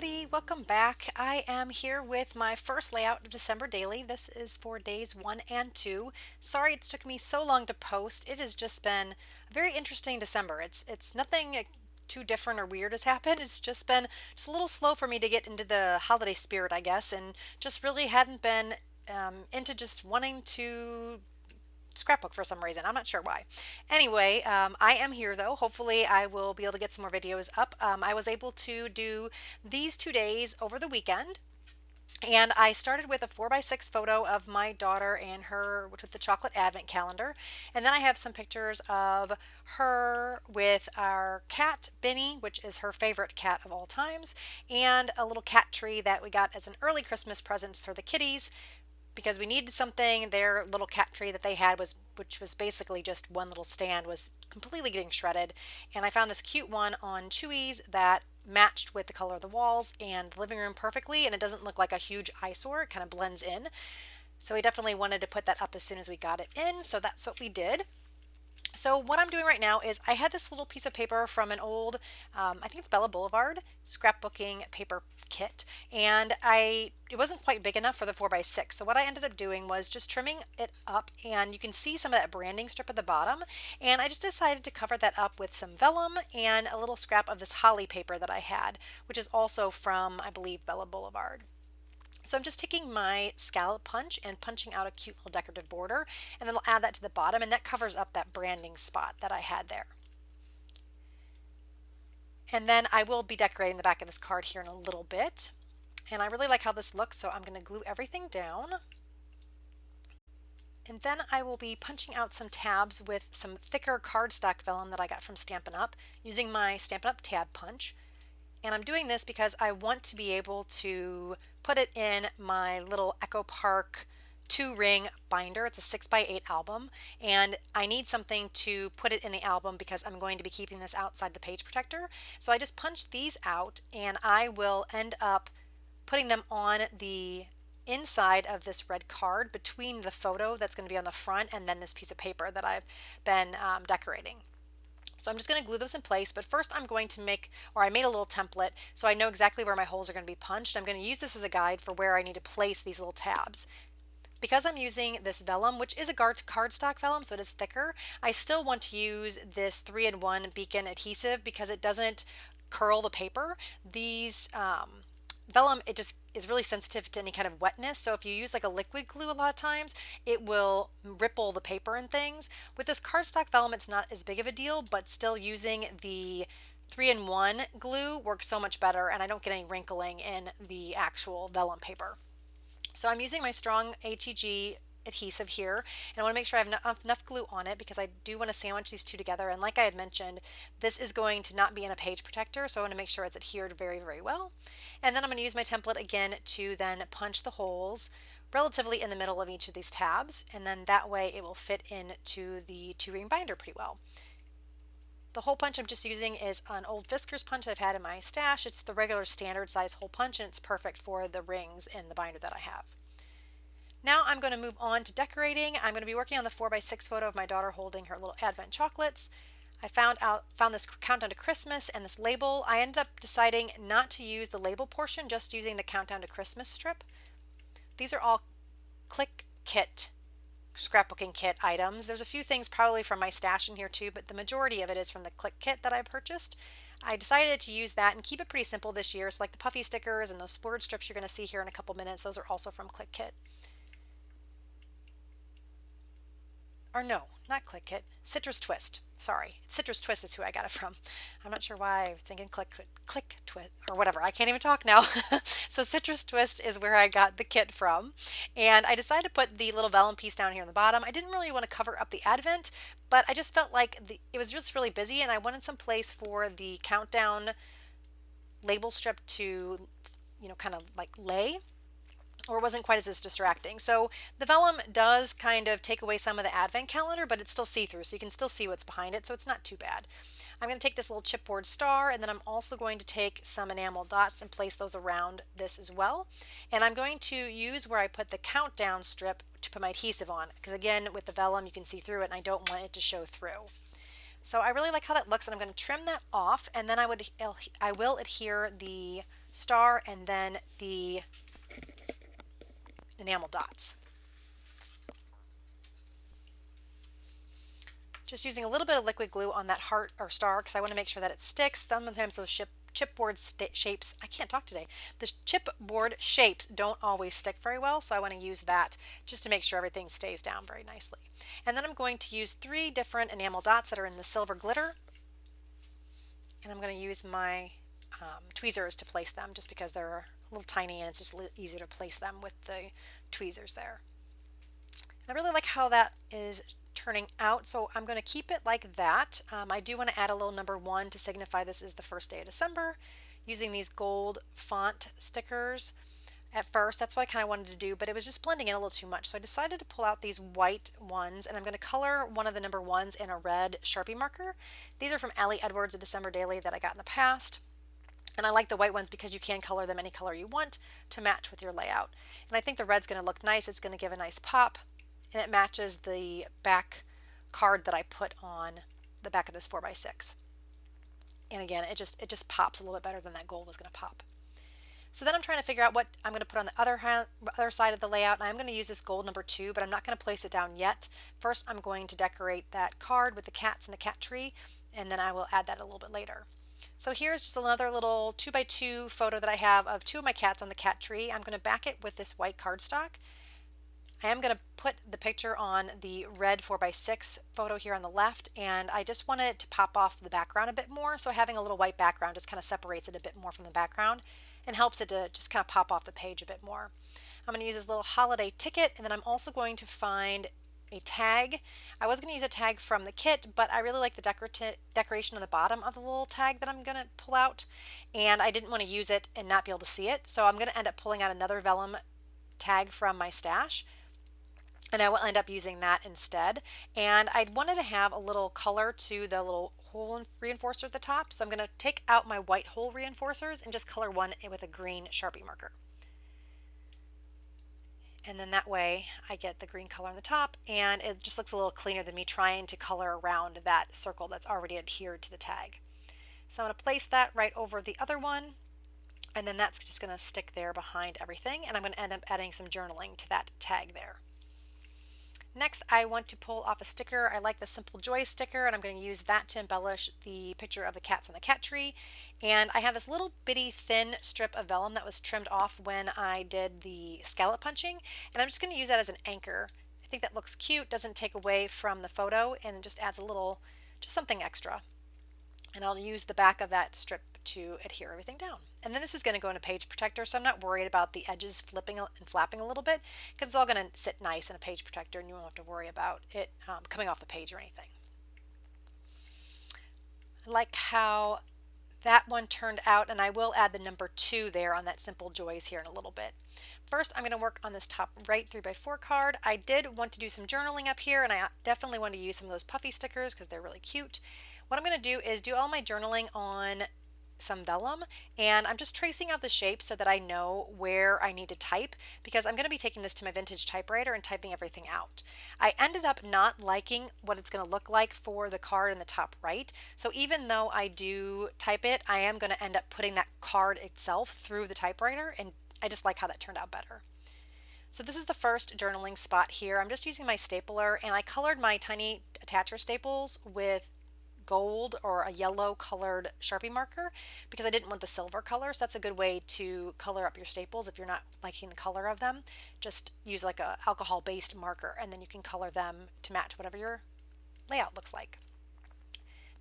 everybody, welcome back. I am here with my first layout of December Daily. This is for days 1 and 2. Sorry it's took me so long to post. It has just been a very interesting December. It's nothing too different or weird has happened. It's just been just a little slow for me to get into the holiday spirit, I guess, and just really hadn't been into just wanting to scrapbook for some reason. I'm not sure why. Anyway, I am here though. Hopefully, I will be able to get some more videos up. I was able to do these 2 days over the weekend. And I started with a 4x6 photo of my daughter and her with the chocolate advent calendar. And then I have some pictures of her with our cat, Benny, which is her favorite cat of all times, and a little cat tree that we got as an early Christmas present for the kitties because we needed something. Their little cat tree that they had was, which was basically just one little stand, was completely getting shredded. And I found this cute one on Chewy's that matched with the color of the walls and the living room perfectly, and it doesn't look like a huge eyesore. It kind of blends in. So we definitely wanted to put that up as soon as we got it in, so that's what we did. So what I'm doing right now is I had this little piece of paper from an old, I think it's Bella Boulevard scrapbooking paper kit, and it wasn't quite big enough for the 4x6. So what I ended up doing was just trimming it up, and you can see some of that branding strip at the bottom, and I just decided to cover that up with some vellum and a little scrap of this holly paper that I had, which is also from, I believe, Bella Boulevard. So I'm just taking my scallop punch and punching out a cute little decorative border, and then I'll add that to the bottom, and that covers up that branding spot that I had there. And then I will be decorating the back of this card here in a little bit. And I really like how this looks, so I'm going to glue everything down. And then I will be punching out some tabs with some thicker cardstock vellum that I got from Stampin' Up! Using my Stampin' Up! Tab punch. And I'm doing this because I want to be able to put it in my little Echo Park 2-ring binder. It's a 6x8 album, and I need something to put it in the album because I'm going to be keeping this outside the page protector. So I just punched these out, and I will end up putting them on the inside of this red card between the photo that's going to be on the front and then this piece of paper that I've been decorating. So I'm just going to glue those in place, but first I'm going to I made a little template so I know exactly where my holes are going to be punched. I'm going to use this as a guide for where I need to place these little tabs. Because I'm using this vellum, which is a cardstock vellum, so it is thicker, I still want to use this 3-in-1 beacon adhesive because it doesn't curl the paper. These vellum, it just is really sensitive to any kind of wetness, so if you use like a liquid glue a lot of times it will ripple the paper and things. With this cardstock vellum it's not as big of a deal, but still using the 3-in-1 glue works so much better, and I don't get any wrinkling in the actual vellum paper. So I'm using my strong ATG adhesive here, and I want to make sure I have enough glue on it because I do want to sandwich these two together, and like I had mentioned, this is going to not be in a page protector, so I want to make sure it's adhered very, very well. And then I'm going to use my template again to then punch the holes relatively in the middle of each of these tabs, and then that way it will fit into the 2-ring binder pretty well. The hole punch I'm just using is an old Fiskars punch I've had in my stash. It's the regular standard size hole punch, and it's perfect for the rings in the binder that I have. Now I'm going to move on to decorating. I'm going to be working on the 4x6 photo of my daughter holding her little advent chocolates. I found this countdown to Christmas and this label. I ended up deciding not to use the label portion, just using the countdown to Christmas strip. These are all Click Kit scrapbooking kit items. There's a few things probably from my stash in here too, but the majority of it is from the Click Kit that I purchased. I decided to use that and keep it pretty simple this year. So like the puffy stickers and those splurge strips you're going to see here in a couple minutes, those are also from Click Kit. Or no, not Click Kit, Citrus Twist. Sorry, Citrus Twist is who I got it from. I'm not sure why I'm thinking Click Twist or whatever. I can't even talk now. So Citrus Twist is where I got the kit from, and I decided to put the little vellum piece down here on the bottom. I didn't really want to cover up the advent, but I just felt like it was just really busy, and I wanted some place for the countdown label strip to, kind of like lay, or it wasn't quite as distracting. So the vellum does kind of take away some of the advent calendar, but it's still see-through, so you can still see what's behind it, so it's not too bad. I'm going to take this little chipboard star, and then I'm also going to take some enamel dots and place those around this as well. And I'm going to use where I put the countdown strip to put my adhesive on, because again, with the vellum you can see through it, and I don't want it to show through. So I really like how that looks, and I'm going to trim that off, and then I will adhere the star and then the enamel dots. Just using a little bit of liquid glue on that heart or star because I want to make sure that it sticks. Sometimes those chipboard shapes, I can't talk today, the chipboard shapes don't always stick very well, so I want to use that just to make sure everything stays down very nicely. And then I'm going to use 3 different enamel dots that are in the silver glitter, and I'm going to use my tweezers to place them just because they're a little tiny and it's just a little easier to place them with the tweezers there. I really like how that is turning out, so I'm going to keep it like that. I do want to add a little number 1 to signify this is the first day of December, using these gold font stickers. At first, that's what I kind of wanted to do, but it was just blending in a little too much, so I decided to pull out these white ones, and I'm going to color one of the number 1s in a red Sharpie marker. These are from Allie Edwards, a December Daily that I got in the past. And I like the white ones because you can color them any color you want to match with your layout. And I think the red's going to look nice. It's going to give a nice pop. And it matches the back card that I put on the back of this 4x6. And again, it just pops a little bit better than that gold was going to pop. So then I'm trying to figure out what I'm going to put on the other side of the layout, and I'm going to use this gold number 2, but I'm not going to place it down yet. First, I'm going to decorate that card with the cats and the cat tree, and then I will add that a little bit later. So here's just another little 2x2 photo that I have of 2 of my cats on the cat tree. I'm going to back it with this white cardstock. I am going to put the picture on the red 4x6 photo here on the left, and I just wanted it to pop off the background a bit more, so having a little white background just kind of separates it a bit more from the background and helps it to just kind of pop off the page a bit more. I'm going to use this little holiday ticket, and then I'm also going to find a tag. I was going to use a tag from the kit, but I really like the decoration on the bottom of the little tag that I'm going to pull out, and I didn't want to use it and not be able to see it, so I'm going to end up pulling out another vellum tag from my stash, and I will end up using that instead. And I wanted to have a little color to the little hole reinforcer at the top, so I'm going to take out my white hole reinforcers and just color one with a green Sharpie marker. And then that way I get the green color on the top, and it just looks a little cleaner than me trying to color around that circle that's already adhered to the tag. So I'm going to place that right over the other one, and then that's just going to stick there behind everything, and I'm going to end up adding some journaling to that tag there. Next, I want to pull off a sticker. I like the Simple Joy sticker, and I'm going to use that to embellish the picture of the cats on the cat tree. And I have this little bitty thin strip of vellum that was trimmed off when I did the scallop punching, and I'm just going to use that as an anchor. I think that looks cute, doesn't take away from the photo, and it just adds a little, just something extra. And I'll use the back of that strip to adhere everything down. And then this is going to go in a page protector, so I'm not worried about the edges flipping and flapping a little bit because it's all going to sit nice in a page protector and you won't have to worry about it coming off the page or anything. I like how that one turned out, and I will add the number 2 there on that Simple Joys here in a little bit. First, I'm going to work on this top right 3x4 card. I did want to do some journaling up here, and I definitely want to use some of those puffy stickers because they're really cute. What I'm going to do is do all my journaling on some vellum, and I'm just tracing out the shapes so that I know where I need to type because I'm going to be taking this to my vintage typewriter and typing everything out. I ended up not liking what it's going to look like for the card in the top right, so even though I do type it, I am going to end up putting that card itself through the typewriter, and I just like how that turned out better. So this is the first journaling spot here. I'm just using my stapler, and I colored my tiny attacher staples with gold or a yellow colored Sharpie marker because I didn't want the silver color. So that's a good way to color up your staples if you're not liking the color of them. Just use like a alcohol based marker and then you can color them to match whatever your layout looks like.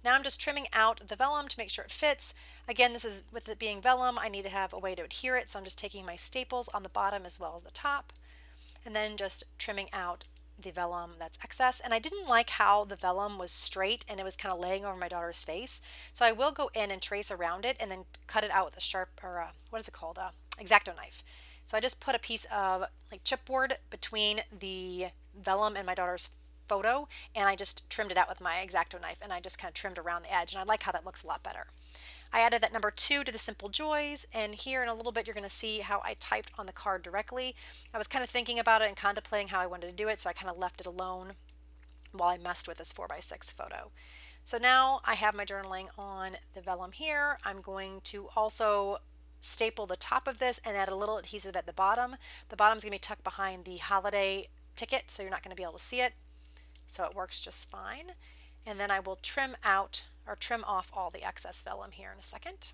Now I'm just trimming out the vellum to make sure it fits. Again, this is with it being vellum, I need to have a way to adhere it, so I'm just taking my staples on the bottom as well as the top and then just trimming out the vellum that's excess. And I didn't like how the vellum was straight and it was kind of laying over my daughter's face, so I will go in and trace around it and then cut it out with a sharp, or what is it called, X-Acto knife. So I just put a piece of like chipboard between the vellum and my daughter's photo, and I just trimmed it out with my X-Acto knife, and I just kind of trimmed around the edge, and I like how that looks a lot better. I added that number 2 to the Simple Joys, and here in a little bit you're going to see how I typed on the card directly. I was kind of thinking about it and contemplating how I wanted to do it, so I kind of left it alone while I messed with this 4x6 photo. So now I have my journaling on the vellum here. I'm going to also staple the top of this and add a little adhesive at the bottom. The bottom's going to be tucked behind the holiday ticket, so you're not going to be able to see it. So it works just fine. And then I will trim out or trim off all the excess vellum here in a second.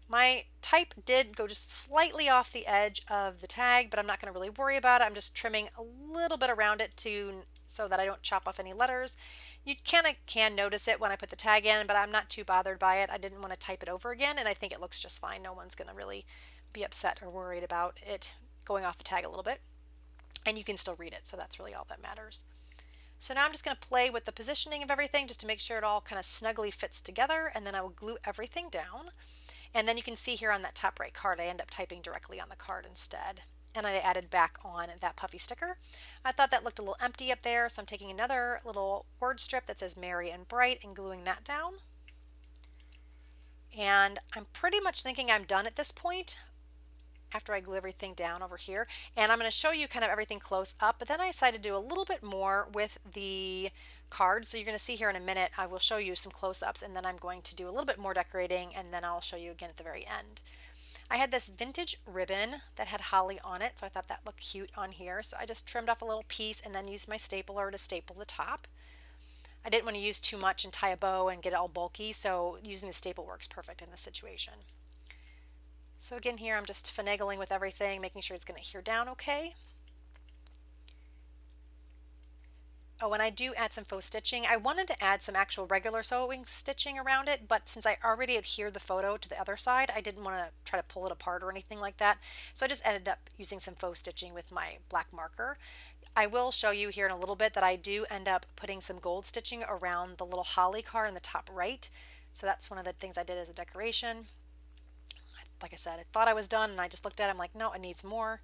My type did go just slightly off the edge of the tag, but I'm not going to really worry about it. I'm just trimming a little bit around it so that I don't chop off any letters. You can notice it when I put the tag in, but I'm not too bothered by it. I didn't want to type it over again, and I think it looks just fine. No one's going to really be upset or worried about it going off the tag a little bit. And you can still read it, so that's really all that matters. So now I'm just going to play with the positioning of everything just to make sure it all kind of snugly fits together, and then I will glue everything down. And then you can see here on that top right card, I end up typing directly on the card instead. And I added back on that puffy sticker. I thought that looked a little empty up there, so I'm taking another little word strip that says Merry and Bright and gluing that down. And I'm pretty much thinking I'm done at this point after I glue everything down over here. And I'm going to show you kind of everything close up, but then I decided to do a little bit more with the cards. So you're going to see here in a minute, I will show you some close-ups, and then I'm going to do a little bit more decorating, and then I'll show you again at the very end. I had this vintage ribbon that had holly on it, so I thought that looked cute on here. So I just trimmed off a little piece and then used my stapler to staple the top. I didn't want to use too much and tie a bow and get it all bulky, so using the staple works perfect in this situation. So again here I'm just finagling with everything, making sure it's going to adhere down okay. Oh, and I do add some faux stitching. I wanted to add some actual regular sewing stitching around it, but since I already adhered the photo to the other side, I didn't want to try to pull it apart or anything like that. So I just ended up using some faux stitching with my black marker. I will show you here in a little bit that I do end up putting some gold stitching around the little holly card in the top right. So that's one of the things I did as a decoration. Like I said, I thought I was done and I just looked at it, I'm like, no, it needs more.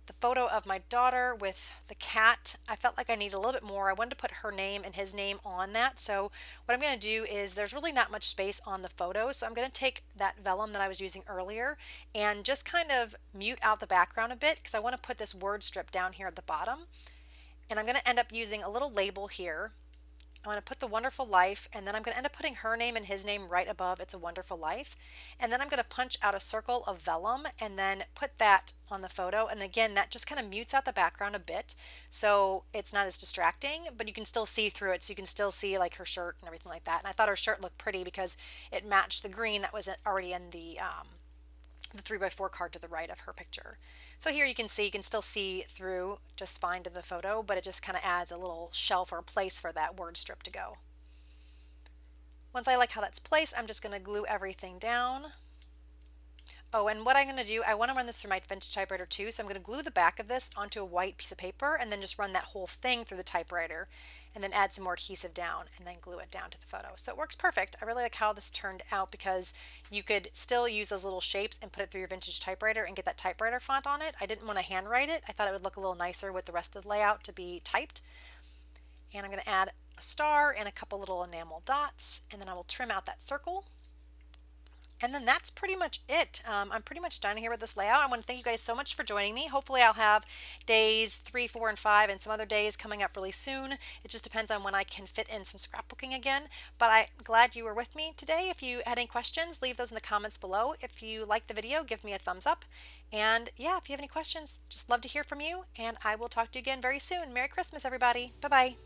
The photo of my daughter with the cat, I felt like I needed a little bit more. I wanted to put her name and his name on that. So what I'm going to do is there's really not much space on the photo. So I'm going to take that vellum that I was using earlier and just kind of mute out the background a bit because I want to put this word strip down here at the bottom. And I'm going to end up using a little label here. I'm going to put The Wonderful Life, and then I'm going to end up putting her name and his name right above It's a Wonderful Life. And then I'm going to punch out a circle of vellum and then put that on the photo. And again, that just kind of mutes out the background a bit, so it's not as distracting, but you can still see through it. So you can still see like her shirt and everything like that. And I thought her shirt looked pretty because it matched the green that was already in the 3x4 card to the right of her picture. So here you can still see through just fine to the photo, but it just kind of adds a little shelf or place for that word strip to go. Once I like how that's placed, I'm just going to glue everything down. Oh, and what I'm going to do, I want to run this through my vintage typewriter too, so I'm going to glue the back of this onto a white piece of paper and then just run that whole thing through the typewriter and then add some more adhesive down and then glue it down to the photo. So it works perfect. I really like how this turned out because you could still use those little shapes and put it through your vintage typewriter and get that typewriter font on it. I didn't want to handwrite it. I thought it would look a little nicer with the rest of the layout to be typed. And I'm going to add a star and a couple little enamel dots, and then I will trim out that circle. And then that's pretty much it. I'm pretty much done here with this layout. I want to thank you guys so much for joining me. Hopefully I'll have days 3, 4, and 5 and some other days coming up really soon. It just depends on when I can fit in some scrapbooking again. But I'm glad you were with me today. If you had any questions, leave those in the comments below. If you liked the video, give me a thumbs up. And yeah, if you have any questions, just love to hear from you. And I will talk to you again very soon. Merry Christmas, everybody. Bye-bye.